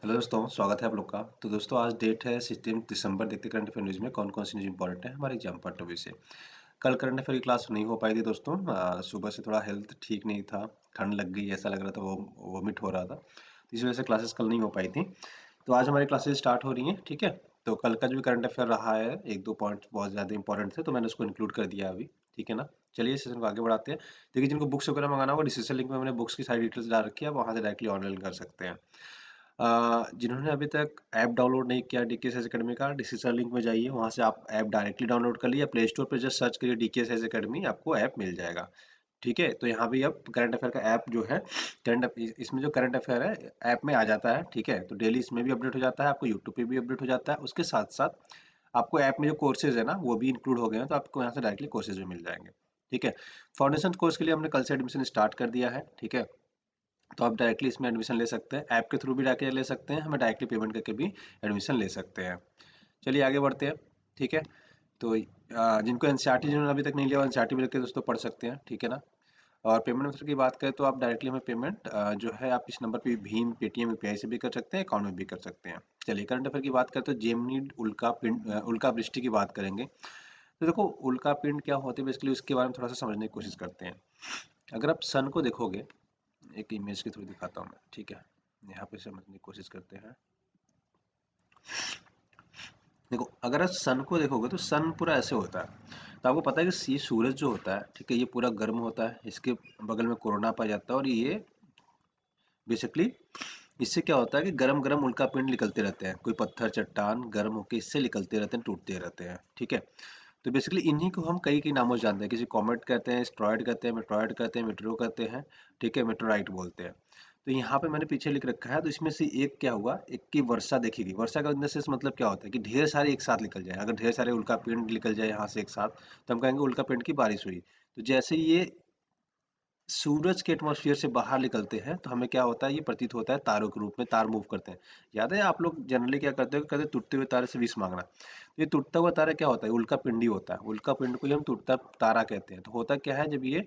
Hello दोस्तों, स्वागत है आप लोग का। तो दोस्तों आज डेट है 16 दिसंबर। देखते करंट अफेयर न्यूज़ में कौन कौन सी न्यूज़ इंपॉर्टेंट है हमारे एग्जाम पॉइंट ऑफ व्यू से। कल करंट अफेयर की क्लास नहीं हो पाई थी दोस्तों। सुबह से थोड़ा हेल्थ ठीक नहीं था, ठंड लग गई, ऐसा लग रहा था, वो वोमिट हो रहा था, तो इस वजह से क्लासेस कल नहीं हो पाई थी। तो आज हमारी क्लासेस स्टार्ट हो रही हैं, ठीक है। तो कल का जो भी करंट अफेयर रहा है, एक दो पॉइंट बहुत ज़्यादा इंपॉर्टेंट थे, तो मैंने उसको इंक्लूड कर दिया अभी, ठीक है ना। चलिए सेशन को आगे बढ़ाते हैं। देखिए, जिनको बुक्स वगैरह मंगाना होगा, डिस्क्रिप्शन लिंक में मैंने बुक्स की सारी डिटेल्स डाल रखी है, आप वहाँ से डायरेक्टली ऑनलाइन कर सकते हैं। जिन्होंने अभी तक ऐप डाउनलोड नहीं किया डीकेएस एकेडमी का, डिस्क्रिप्शन लिंक में जाइए, वहाँ से आप ऐप डायरेक्टली डाउनलोड कर लिए, प्ले स्टोर पर जस्ट सर्च करिए डीकेएस एकेडमी, आपको ऐप मिल जाएगा। ठीक है, तो यहाँ भी अब करंट अफेयर का ऐप जो है, इसमें जो करंट अफेयर है ऐप में आ जाता है, ठीक है। तो डेली इसमें भी अपडेट हो जाता है, आपको यूट्यूब पे भी अपडेट हो जाता है। उसके साथ साथ आपको ऐप में जो कोर्सेज है ना, वो भी इंक्लूड हो गए हैं, तो आपको यहाँ से डायरेक्टली कोर्सेज भी मिल जाएंगे, ठीक है। फाउंडेशन कोर्स के लिए हमने कल से एडमिशन स्टार्ट कर दिया है, ठीक है। तो आप डायरेक्टली इसमें एडमिशन ले सकते हैं, ऐप के थ्रू भी जाके ले सकते हैं, हमें डायरेक्टली पेमेंट करके भी एडमिशन ले सकते हैं। चलिए आगे बढ़ते हैं, ठीक है। तो जिनको एनसीईआरटी जिन्होंने अभी तक नहीं लिया, एनसीईआरटी भी लेके दोस्तों पढ़ सकते हैं, ठीक है ना। और पेमेंट मेथड की बात करें तो आप डायरेक्टली हमें पेमेंट जो है आप इस नंबर पे भीम, पेटीएम, यूपीआई से भी कर सकते हैं, अकाउंट में भी कर सकते हैं। चलिए करंट अफेयर की बात करें तो जेमनी उल्का पिंड, उल्का वृष्टि की बात करेंगे। तो देखो, उल्का पिंड क्या होती है बेसिकली, उसके बारे में थोड़ा सा समझने की कोशिश करते हैं। अगर आप सन को देखोगे, एक इमेज के थ्रू दिखाता हूँ मैं, ठीक है। यहाँ पे समझने की कोशिश करते हैं। देखो, अगर आप सन को देखोगे तो सन पूरा ऐसे होता है। तो आपको पता है कि ये सूरज जो होता है, ठीक है, ये पूरा गर्म होता है, इसके बगल में कोरोना पाया जाता है, और ये बेसिकली इससे क्या होता है कि गरम गरम उल्का पिंड निकलते रहते हैं, कोई पत्थर चट्टान गर्म होकर इससे निकलते रहते हैं, टूटते रहते हैं, ठीक है। तो बेसिकली इन्हीं को हम कई कई नामों से जानते हैं, किसी कॉमेट कहते हैं, एस्ट्रॉयड कहते हैं, मेट्रॉयड कहते हैं, मेट्रो कहते हैं, ठीक है, मेट्रोराइट बोलते हैं। तो यहाँ पे मैंने पीछे लिख रखा है, तो इसमें से एक क्या हुआ, एक की वर्षा देखी गई। वर्षा का इन सेंस मतलब क्या होता है कि ढेर सारे एक साथ निकल जाए, अगर ढेर सारे उल्का पिंड निकल जाए यहाँ से एक साथ, तो हम कहेंगे उल्का पिंड की बारिश हुई। तो जैसे ये सूरज के एटमॉस्फेयर से बाहर निकलते हैं तो हमें क्या होता है, ये प्रतीत होता है तारों के रूप में, तार मूव करते हैं। याद है आप लोग जनरली क्या करते हो, कहते हैं टूटते हुए तारे से विष मांगना। तो ये टूटता हुआ तारा क्या होता है, उल्का पिंडी होता है। उल्का पिंड को ही हम टूटता तारा कहते हैं। तो होता क्या है, जब ये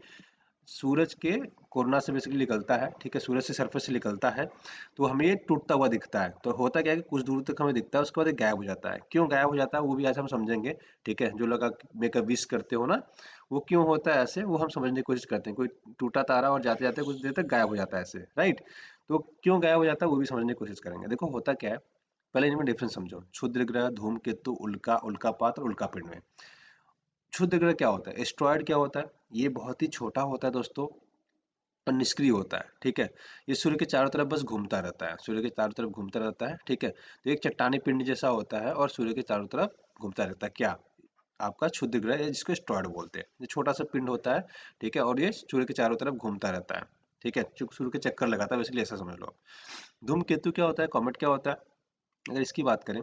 सूरज के कोरोना से बेसिकली निकलता है, ठीक है, सूरज से सरफेस से निकलता है, तो हमें ये टूटता हुआ दिखता है। तो होता क्या है कि कुछ दूर तक हमें दिखता है, उसके बाद ये गायब हो जाता है। क्यों गायब हो जाता है वो भी आज हम समझेंगे, ठीक है। जो लोग मेकअप विश करते हो ना, वो क्यों होता है ऐसे, वो हम समझने की कोशिश करते हैं। कोई टूटा तारा और जाते जाते कुछ देर तक गायब हो जाता है ऐसे, राइट। तो क्यों गायब हो जाता है वो भी समझने की कोशिश करेंगे। देखो होता क्या है, पहले इनमें डिफरेंस समझो। क्षुद्र ग्रह, धूमकेतु, उल्का, उल्कापात और उल्कापिंड में क्षुद्र ग्रह क्या होता है, एस्ट्रॉयड क्या होता है, ये बहुत ही छोटा होता है दोस्तों, पर निष्क्रिय होता है, ठीक है। ये सूर्य के चारों तरफ बस घूमता रहता है, सूर्य के चारों तरफ घूमता रहता है, ठीक है। तो एक चट्टानी पिंड जैसा होता है और सूर्य के चारों तरफ घूमता रहता है। क्या आपका क्षुद्र ग्रह है, जिसको एस्ट्रॉयड बोलते हैं। ये छोटा सा पिंड होता है, ठीक है, और ये सूर्य के चारों तरफ घूमता रहता है, ठीक है, सूर्य के चक्कर लगाता है, वैसे ऐसा समझ लो। धूमकेतु क्या होता है, कॉमेट क्या होता है, अगर इसकी बात करें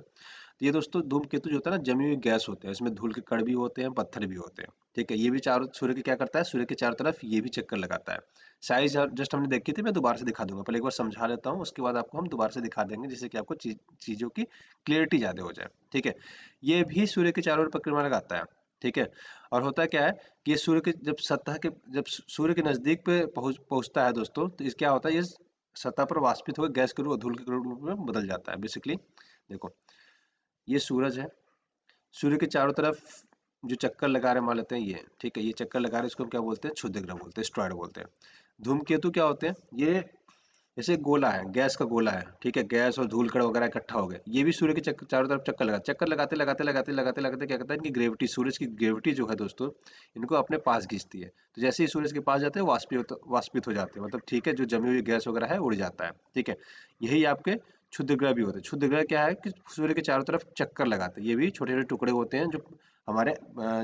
तो ये दोस्तों धूमकेतु जो होता है ना, जमी हुई गैस होते हैं, इसमें धूल के कण भी होते हैं, पत्थर भी होते हैं, ठीक है। ये भी चारों सूर्य के क्या करता है, सूर्य के चारों तरफ ये भी चक्कर लगाता है। साइज जस्ट हमने देखी थी, मैं दोबारा से दिखा दूंगा, पहले एक बार समझा लेता हूँ, उसके बाद आपको हम दोबारा से दिखा देंगे, जिससे कि आपको चीजों की क्लियरिटी ज्यादा हो जाए, ठीक है। ये भी सूर्य के चारों ओर परिक्रमा लगाता है, ठीक है। और होता क्या है कि ये सूर्य के जब सतह के जब सूर्य के नजदीक पे पहुंचता है दोस्तों, तो इस क्या होता है, ये सतह पर वाष्पित होकर गैस के रूप, धूल के रूप में बदल जाता है बेसिकली। देखो, ये सूरज है, सूर्य के चारों तरफ जो चक्कर लगा रहे मान लेते हैं ये, ठीक है, ये चक्कर लगा रहे, इसको हम क्या बोलते हैं, क्षुद्र ग्रह बोलते हैं, एस्ट्रॉयड बोलते हैं। धूमकेतु क्या होते हैं, ये जैसे गोला है, गैस का गोला है, ठीक है, गैस और धूल कण वगैरह इकट्ठा हो गए, ये भी सूर्य के चारों तरफ चक्कर लगाते लगाते लगाते लगाते लगाते क्या करता है, इनकी ग्रेविटी, सूरज की ग्रेविटी जो है दोस्तों, इनको अपने पास खींचती है। तो जैसे ही सूरज के पास जाते हैं वाष्पित हो जाते हैं, मतलब ठीक है, जो जमी हुई गैस वगैरह है उड़ जाता है, ठीक है। यही आपके क्षुद्र ग्रह भी होते हैं। क्षुद्र ग्रह क्या है कि सूर्य के चारों तरफ चक्कर लगाते हैं, ये भी छोटे छोटे टुकड़े होते हैं जो हमारे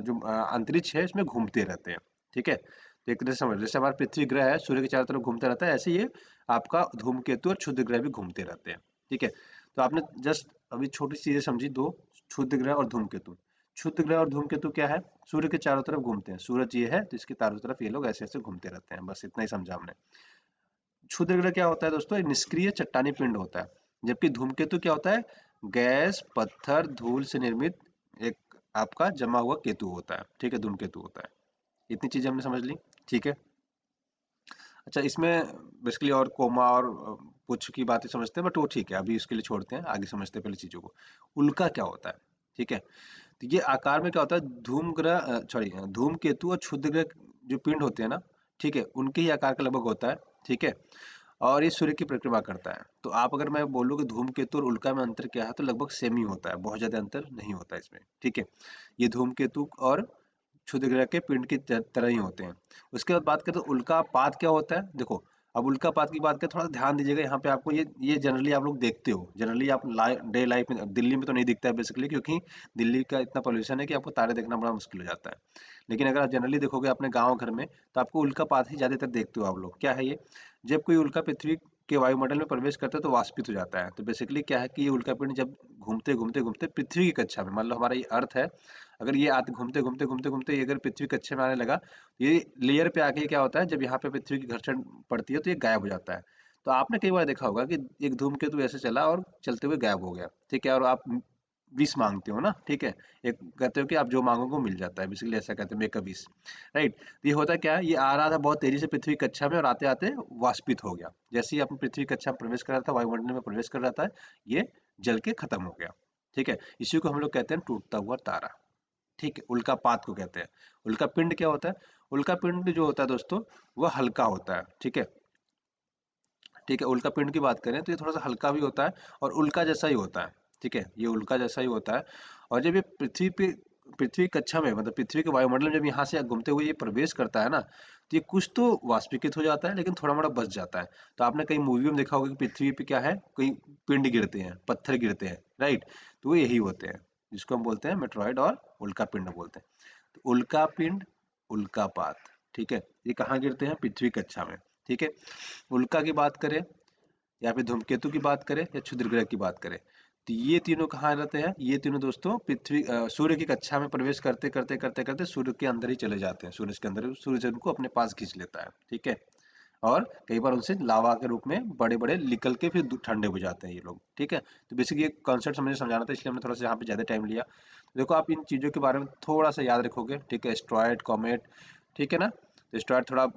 जो अंतरिक्ष है इसमें घूमते रहते हैं, ठीक है। तो एक तरह से समझ, जैसे हमारा पृथ्वी ग्रह है सूर्य के चारों तरफ घूमता रहता है, ऐसे ये आपका धूमकेतु और क्षुद्र ग्रह भी घूमते रहते हैं, ठीक है। तो आपने जस्ट अभी छोटी सी चीजें समझी, दो, क्षुद्र ग्रह और धूमकेतु। क्षुद्र ग्रह और धूमकेतु क्या है, सूर्य के चारों तरफ घूमते हैं, सूरज ये है तो इसके चारों तरफ ये लोग ऐसे ऐसे घूमते रहते हैं, बस इतना ही समझा हमने। क्षुद्र ग्रह क्या होता है दोस्तों, एक निष्क्रिय चट्टानी पिंड होता है, जबकि धूमकेतु क्या होता है, गैस, पत्थर, धूल से निर्मित एक आपका जमा हुआ केतु होता है, ठीक है, धूमकेतु होता है। इतनी चीजें हमने समझ ली, ठीक है। अच्छा, इसमें बेसिकली और कोमा और पुच्छ की बातें समझते हैं, बट वो ठीक है, अभी इसके लिए छोड़ते हैं, आगे समझते हैं पहले चीज़ों को। उल्का क्या होता है? ठीक है, तो ये आकार में क्या होता है, धूमकेतु और क्षुद्र ग्रह जो पिंड होते हैं ना, ठीक है, उनके ही आकार का लगभग होता है। ठीक है, और ये सूर्य की परिक्रमा करता है। तो आप अगर मैं बोलूँ कि धूमकेतु और उल्का में अंतर क्या है, तो लगभग सेम ही होता है, बहुत ज़्यादा अंतर नहीं होता है इसमें। ठीक है, ये धूमकेतु और क्षुद्र ग्रह के पिंड की तरह ही होते हैं। उसके बाद बात करें तो उल्कापात क्या होता है। देखो, अब उल्कापात की बात करें, थोड़ा ध्यान दीजिएगा यहाँ पे, आपको ये जनरली आप लोग देखते हो, जनरली आप डे लाइफ में दिल्ली में तो नहीं दिखता है बेसिकली, क्योंकि दिल्ली का इतना पोल्यूशन है कि आपको तारे देखना बड़ा मुश्किल हो जाता है। लेकिन अगर आप जनरली देखोगे अपने गाँव घर में, तो आपको उल्कापात ही ज़्यादातर देखते हो आप लोग। क्या है ये? जब कोई उल्का पृथ्वी के वायुमंडल में प्रवेश करता है तो वाष्पित हो जाता है। तो बेसिकली क्या है कि ये उल्कापिंड जब घूमते घूमते घूमते पृथ्वी की कक्षा में, मान लो हमारा ये अर्थ है, अगर ये घूमते घूमते घूमते घूमते ये अगर पृथ्वी कक्षा में आने लगा, ये लेयर पे आके क्या होता है, जब यहाँ पे पृथ्वी की घर्षण पड़ती है तो ये गायब हो जाता है। तो आपने कई बार देखा होगा कि एक धूमकेतु ऐसे चला और चलते हुए गायब हो गया। ठीक है, और आप विश मांगते हो ना, ठीक है, एक कहते हो कि आप जो मांगोगे वो मिल जाता है, बेसिकली ऐसा कहते हैं, मेक अ विश, राइट। ये होता क्या है, ये आ रहा था बहुत तेजी से पृथ्वी कक्षा में, और आते आते वाष्पित हो गया। जैसे ही अपनी पृथ्वी कक्षा में प्रवेश कर रहा था, वायुमंडल में प्रवेश कर रहा था, ये जल के खत्म हो गया। ठीक है, इसी को हम लोग कहते हैं टूटता हुआ तारा। ठीक है, उल्कापात को कहते हैं। उल्का पिंड क्या होता है? उल्का पिंड जो होता है दोस्तों, वह हल्का होता है। ठीक है, ठीक है, उल्का पिंड की बात करें तो ये थोड़ा सा हल्का भी होता है और उल्का जैसा ही होता है। ठीक है, ये उल्का जैसा ही होता है। और जब ये पृथ्वी कक्षा में, मतलब पृथ्वी के वायुमंडल में जब यहाँ से घूमते हुए ये प्रवेश करता है ना, तो ये कुछ तो वाष्पीकृत हो जाता है, लेकिन थोड़ा मोड़ा बच जाता है। तो आपने कई मूवी में देखा होगा कि पृथ्वी पे क्या है, कई पिंड गिरते हैं, पत्थर गिरते हैं, राइट। तो वो यही होते हैं, जिसको हम बोलते हैं मेट्रॉइड और उल्का पिंड बोलते हैं। तो उल्का पिंड, उल्कापात, ठीक है, ये कहाँ गिरते हैं? पृथ्वी कक्षा में। ठीक है, उल्का की बात करें या फिर धूमकेतु की बात करें या क्षुद्र ग्रह की बात करें, तो ये तीनों कहाँ रहते हैं? ये तीनों दोस्तों सूर्य की कक्षा में प्रवेश करते करते करते करते सूर्य के अंदर ही चले जाते हैं। सूरज के अंदर, सूर्य उनको अपने पास खींच लेता है। ठीक है, और कई बार उनसे लावा के रूप में बड़े बड़े निकल के फिर ठंडे हो जाते हैं ये लोग। ठीक है, तो बेसिकली ये कॉन्सेप्ट मुझे समझाना था, इसलिए हमने थोड़ा सा यहाँ पे ज़्यादा टाइम लिया। देखो, आप इन चीज़ों के बारे में थोड़ा सा याद रखोगे, ठीक है, एस्ट्रॉयड, कॉमेट, ठीक है ना। तो एस्ट्रॉयड थोड़ा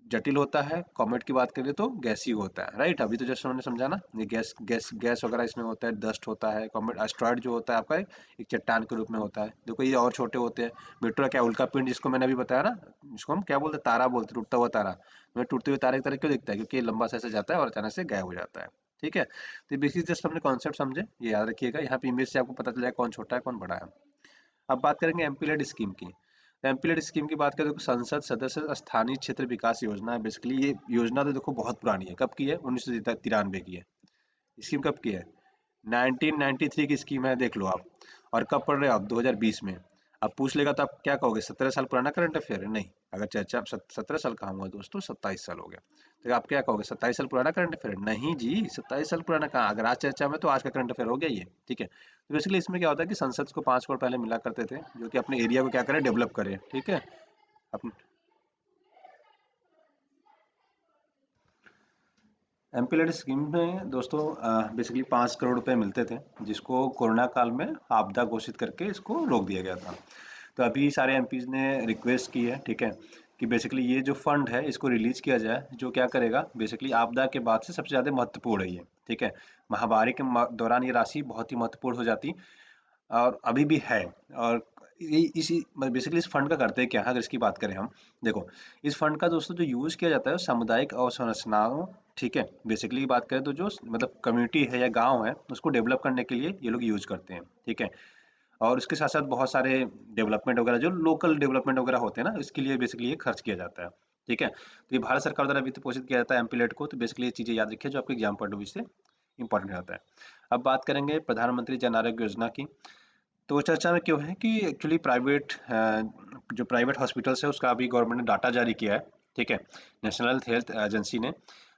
जटिल होता है, कॉमेट की बात करें तो गैसी होता है, राइट। अभी तो जैसे हमने समझा ना, ये गैस गैस गैस वगैरह इसमें होता है, डस्ट होता है। कॉमेट, एस्ट्रॉयड जो होता है आपका एक चट्टान के रूप में होता है। देखो, ये और छोटे होते हैं। मेट्रो क्या, उल्का पिंड जिसको मैंने अभी बताया ना, जिसको हम क्या बोलते हैं, तारा बोलते हैं, टूटता हुआ तारा। हमें टूटते हुए तारे की तरह क्यों दिखता है? क्योंकि ये लंबा सा ऐसे जाता है और अचानक से गायब हो जाता है। ठीक है, तो बेसिक जस्ट हमने कॉन्सेप्ट समझे, ये याद रखिएगा। यहाँ पे इमेज से आपको पता चल जाएगा कौन छोटा है कौन बड़ा है। अब बात करेंगे एमपीलेड स्कीम की। एमपीलेड स्कीम की बात करें तो संसद सदस्य स्थानीय क्षेत्र विकास योजना है। बेसिकली ये योजना तो देखो बहुत पुरानी है। कब की है? 1993 की है। स्कीम कब की है? 1993 की स्कीम है, देख लो आप। और कब पढ़ रहे हो आप? 2020 में। अब पूछ लेगा तो आप क्या कहोगे? 17 साल पुराना करंट अफेयर है? नहीं। अगर चर्चा 17 साल कहाँ हुआ दोस्तों, 27 साल हो गया। तो आप क्या कहोगे? 27 साल पुराना करंट अफेयर है? नहीं जी, 27 साल पुराना कहाँ, अगर आज चर्चा में तो आज का करंट अफेयर हो गया ये। ठीक है, तो बेसिकली इसमें क्या होता है कि संसद को 5 करोड़ पहले मिला करते थे, जो कि अपने एरिया को क्या करें, डेवलप करें। ठीक है, अपन एमपीलेड स्कीम में दोस्तों बेसिकली 5 करोड़ रुपए मिलते थे, जिसको कोरोना काल में आपदा घोषित करके इसको रोक दिया गया था। तो अभी सारे एमपीज ने रिक्वेस्ट की है, ठीक है, कि बेसिकली ये जो फंड है इसको रिलीज किया जाए, जो क्या करेगा, बेसिकली आपदा के बाद से सबसे ज़्यादा महत्वपूर्ण है ये। ठीक है, महामारी के दौरान ये राशि बहुत ही महत्वपूर्ण हो जाती, और अभी भी है। और इसी बेसिकली इस फंड का करते हैं क्या है, अगर इसकी बात करें हम, देखो, इस फंड का दोस्तों जो यूज़ किया जाता है वो सामुदायिक अवसंरचनाओं, ठीक है, बेसिकली बात करें तो जो मतलब कम्युनिटी है या गांव है उसको डेवलप करने के लिए ये लोग यूज़ करते हैं। ठीक है, और उसके साथ साथ बहुत सारे डेवलपमेंट वगैरह, जो लोकल डेवलपमेंट वगैरह होते हैं ना, इसके लिए बेसिकली ये खर्च किया जाता है। ठीक है, तो ये भारत सरकार द्वारा वित्त पोषित किया जाता है एमपीलेट को। तो बेसिकली ये चीज़ें याद रखिए जो आपके एग्जाम पॉइंट ऑफ व्यू से इंपॉर्टेंट रहता है। अब बात करेंगे प्रधानमंत्री जन आरोग्य योजना की। तो वो चर्चा में क्यों है कि एक्चुअली जो प्राइवेट हॉस्पिटल्स है उसका अभी गवर्नमेंट ने डाटा जारी किया है। ठीक है, नेशनल हेल्थ एजेंसी ने।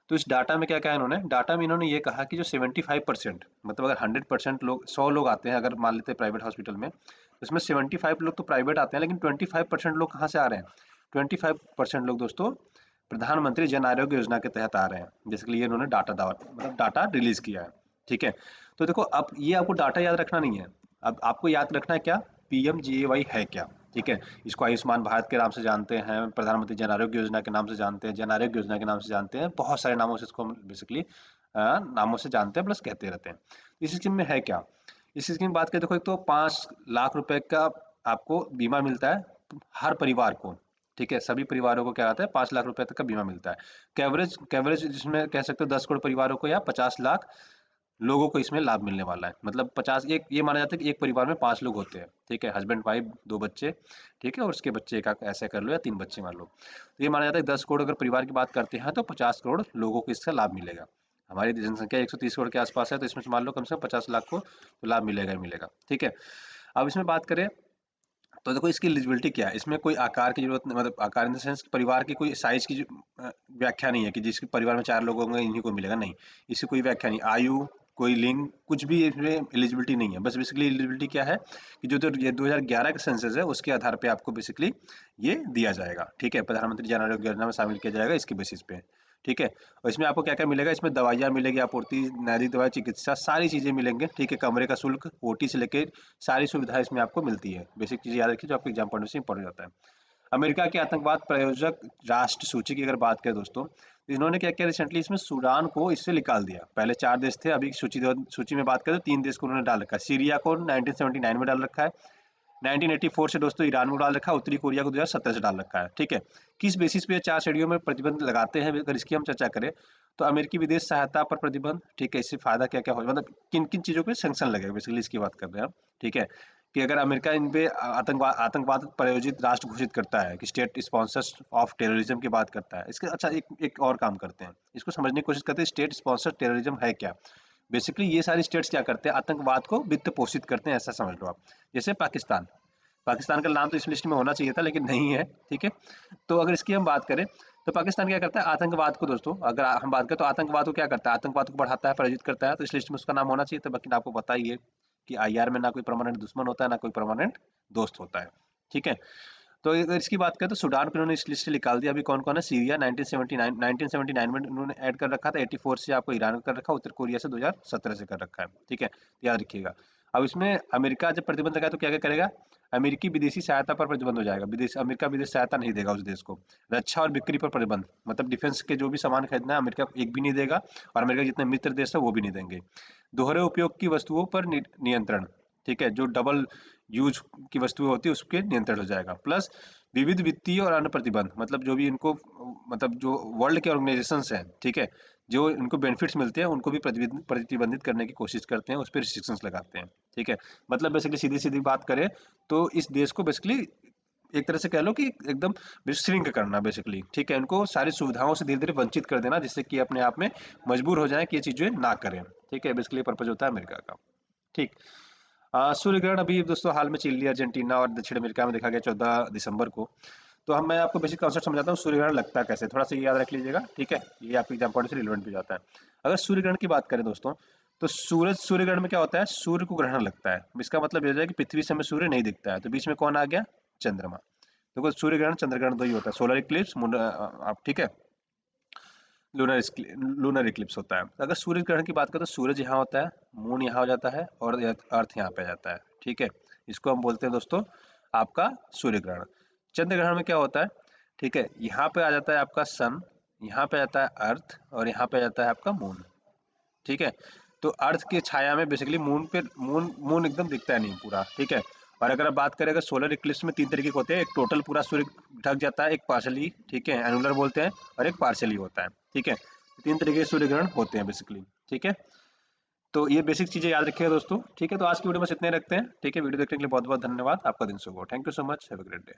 तो इस डाटा में क्या कहा इन्होंने, डाटा में इन्होंने ये कहा कि जो 75%, मतलब अगर 100% लोग, 100 लोग आते हैं अगर मान लेते हैं प्राइवेट हॉस्पिटल में, तो इसमें 75 लोग तो प्राइवेट आते हैं, लेकिन 25% लोग कहाँ से आ रहे हैं? 25% लोग दोस्तों प्रधानमंत्री जन आरोग्य योजना के तहत आ रहे हैं। बेसिकली ये इन्होंने डाटा रिलीज किया है। ठीक है, तो देखो, अब ये आपको डाटा याद रखना नहीं है। अब आपको याद रखना है क्या, पीएमजीएवाई है क्या। ठीक है। इसको आयुष्मान भारत के नाम से जानते हैं, प्रधानमंत्री जन आरोग्य योजना के नाम से जानते हैं, जन आरोग्य योजना के नाम से जानते हैं, बहुत सारे नामों से इसको हम बेसिकली नामों से जानते हैं, प्लस कहते रहते हैं। इस स्कीम में है क्या? इस स्कीम की बात करें, देखो एक तो 5 लाख रुपए का आपको बीमा मिलता है हर परिवार को। ठीक है, सभी परिवारों को क्या आता है, 5 लाख रुपए तक का बीमा मिलता है। कवरेज कवरेज जिसमें कह सकते हो 10 करोड़ परिवारों को या 50 लाख लोगों को इसमें लाभ मिलने वाला है। मतलब 50, एक ये माना जाता है कि एक परिवार में 5 लोग होते हैं। ठीक है, हस्बैंड वाइफ 2 बच्चे, ठीक है, और उसके बच्चे एक ऐसे कर लो या 3 बच्चे मान लो, तो ये माना जाता है 10 करोड़ अगर परिवार की बात करते हैं तो 50 करोड़ लोगों को इसका लाभ मिलेगा। हमारी जनसंख्या 130 करोड़ के आसपास है, तो इसमें से मान लो कम से कम 50 लाख को तो लाभ मिलेगा ही मिलेगा। ठीक है, अब इसमें बात करें तो देखो इसकी एलिजिबिलिटी क्या है। इसमें कोई आकार की जरूरत नहीं, मतलब आकार इन द सेंस परिवार की कोई साइज की व्याख्या नहीं है कि जिसके परिवार में 4 लोग होंगे इन्हीं को मिलेगा, नहीं। इसकी कोई व्याख्या नहीं, आयु, कोई लिंग, कुछ भी इसमें एलिजिबिलिटी नहीं है। बस बेसिकली एलिजिबिलिटी क्या है कि जो ये 2011 का सेंसस है उसके आधार पे आपको बेसिकली ये दिया जाएगा। ठीक है, प्रधानमंत्री जन आरोग्य योजना में शामिल किया जाएगा इसके बेसिस पे। ठीक है, और इसमें आपको क्या क्या मिलेगा, इसमें दवाइयाँ मिलेगी, आपूर्ति, नैतिक दवाई, चिकित्सा, सारी चीजें मिलेंगे। ठीक है, कमरे का शुल्क, ओटी से लेके सारी सुविधाएं इसमें आपको मिलती है। बेसिक चीज याद रखिए जो आपके एग्जाम पॉइंट से इंपॉर्टेंट होता है। अमेरिका की आतंकवाद प्रायोजक राष्ट्र सूची की अगर बात करें दोस्तों, तो इन्होंने क्या किया रिसेंटली, इसमें सूडान को इससे निकाल दिया। पहले 4 देश थे, अभी सूची में बात करें तो 3 देश को उन्होंने डाल रखा है। सीरिया को 1979 में डाल रखा है, 1984 से दोस्तों ईरान को डाल रखा है, उत्तरी कोरिया को 2017 से डाल रखा है। ठीक है, किस बेसिस पे 4 श्रेणियों में प्रतिबंध लगाते हैं अगर इसकी हम चर्चा करें तो अमेरिकी विदेश सहायता पर प्रतिबंध। ठीक है, इससे फायदा क्या क्या हो, मतलब किन किन चीजों पे सैंक्शन लगेगा, बेसिकली इसकी बात कर रहे हैं हम। ठीक है, कि अगर अमेरिका इन पे आतंकवाद प्रायोजित राष्ट्र घोषित करता है, कि स्टेट स्पॉन्सर्स ऑफ टेररिज्म की बात करता है, इसके अच्छा एक और काम करते हैं, इसको समझने की कोशिश करते हैं स्टेट स्पॉन्सर टेररिज्म है क्या। बेसिकली ये सारी स्टेट्स क्या करते हैं, आतंकवाद को वित्त पोषित करते हैं, ऐसा समझ लो आप। जैसे पाकिस्तान, पाकिस्तान का नाम तो इस लिस्ट में होना चाहिए था लेकिन नहीं है। ठीक है, तो अगर इसकी हम बात करें तो पाकिस्तान क्या करता है, आतंकवाद को दोस्तों अगर हम बात करें तो आतंकवाद को क्या करता है, आतंकवाद को बढ़ाता है, प्रायोजित करता है, तो इस लिस्ट में उसका नाम होना चाहिए था। बाकी आपको पता ही है कि आईआर में ना कोई परमानेंट दुश्मन होता है ना कोई परमानेंट दोस्त होता है। ठीक है, तो अगर इसकी बात करें तो सूडान को इन्होंने इस लिस्ट से निकाल दिया। अभी कौन कौन है, सीरिया 1979 में उन्होंने ऐड कर रखा था, 84 से आपको ईरान का कर रखा, उत्तर कोरिया से 2017 से कर रखा है। ठीक है, याद रखिएगा। अब इसमें अमेरिका जब प्रतिबंध लगाए तो क्या क्या करेगा, अमेरिकी विदेशी सहायता पर प्रतिबंध हो जाएगा। विदेश अमेरिका विदेश सहायता नहीं देगा उस देश को। रक्षा और बिक्री पर प्रतिबंध, मतलब डिफेंस के जो भी सामान खरीदना है अमेरिका एक भी नहीं देगा, और अमेरिका जितने मित्र देश है वो भी नहीं देंगे। दोहरे उपयोग की वस्तुओं पर नियंत्रण। ठीक है, जो डबल यूज की वस्तुएं होती है उसके नियंत्रण हो जाएगा। प्लस विविध वित्तीय और अन्य प्रतिबंध, मतलब जो भी इनको, मतलब जो वर्ल्ड के ऑर्गेनाइजेशंस हैं, ठीक है, जो इनको बेनिफिट्स मिलते हैं उनको भी प्रतिबंधित करने की कोशिश करते हैं, उस पर रिस्ट्रिक्शंस लगाते हैं। ठीक है, मतलब बेसिकली सीधी सीधी बात करें तो इस देश को बेसिकली एक तरह से कह लो कि एकदम श्रिंक करना बेसिकली। ठीक है, इनको सारी सुविधाओं से धीरे धीरे वंचित कर देना, जिससे कि अपने आप में मजबूर हो जाए कि ये चीजें ना करें। ठीक है, बेसिकली पर्पज होता है अमेरिका का। ठीक, सूर्य ग्रहण अभी दोस्तों हाल में चिली, अर्जेंटीना और दक्षिण अमेरिका में देखा गया 14 दिसंबर को। तो हम मैं आपको बेसिक कॉन्सेप्ट समझाता हूँ सूर्य ग्रहण लगता कैसे, थोड़ा सा ये याद रख लीजिएगा। ठीक है, ये आपके एग्जाम पॉइंट से रिलेवेंट भी जाता है। अगर सूर्य ग्रहण की बात करें दोस्तों, तो सूर्य ग्रहण में क्या होता है, सूर्य को ग्रहण लगता है। इसका मतलब ये हो जाए कि पृथ्वी से हमें सूर्य नहीं दिखता है, तो बीच में कौन आ गया, चंद्रमा। देखो सूर्य ग्रहण चंद्र ग्रहण दो ही होता है, सोलर इक्लिप्स आप, ठीक है, लूनर इक्लिप्स होता है। अगर सूर्य ग्रहण की बात करें तो सूरज यहाँ होता है, मून यहाँ हो जाता है और अर्थ यहाँ पे आ जाता है। ठीक है, इसको हम बोलते हैं दोस्तों आपका सूर्य ग्रहण। चंद्र ग्रहण में क्या होता है, ठीक है, यहाँ पे आ जाता है आपका सन, यहाँ पे आता है अर्थ और यहाँ पे आ जाता है आपका मून। ठीक है, तो अर्थ की छाया में बेसिकली मून एकदम दिखता है नहीं पूरा। ठीक है, और अगर आप बात करें अगर सोलर इक्लिप्स में 3 तरीके के होते हैं, एक टोटल पूरा सूर्य ढक जाता है, एक पार्शली, ठीक है, एनुलर बोलते हैं, और एक पार्शली होता है। ठीक है, 3 तरीके के सूर्य ग्रहण होते हैं बेसिकली। ठीक है, तो ये बेसिक चीजें याद रखिएगा दोस्तों। ठीक है, तो आज की वीडियो में इतने रखते हैं। ठीक है, वीडियो देखने के लिए बहुत बहुत धन्यवाद, आपका दिन शुभ हो। Thank you so much, have a great day.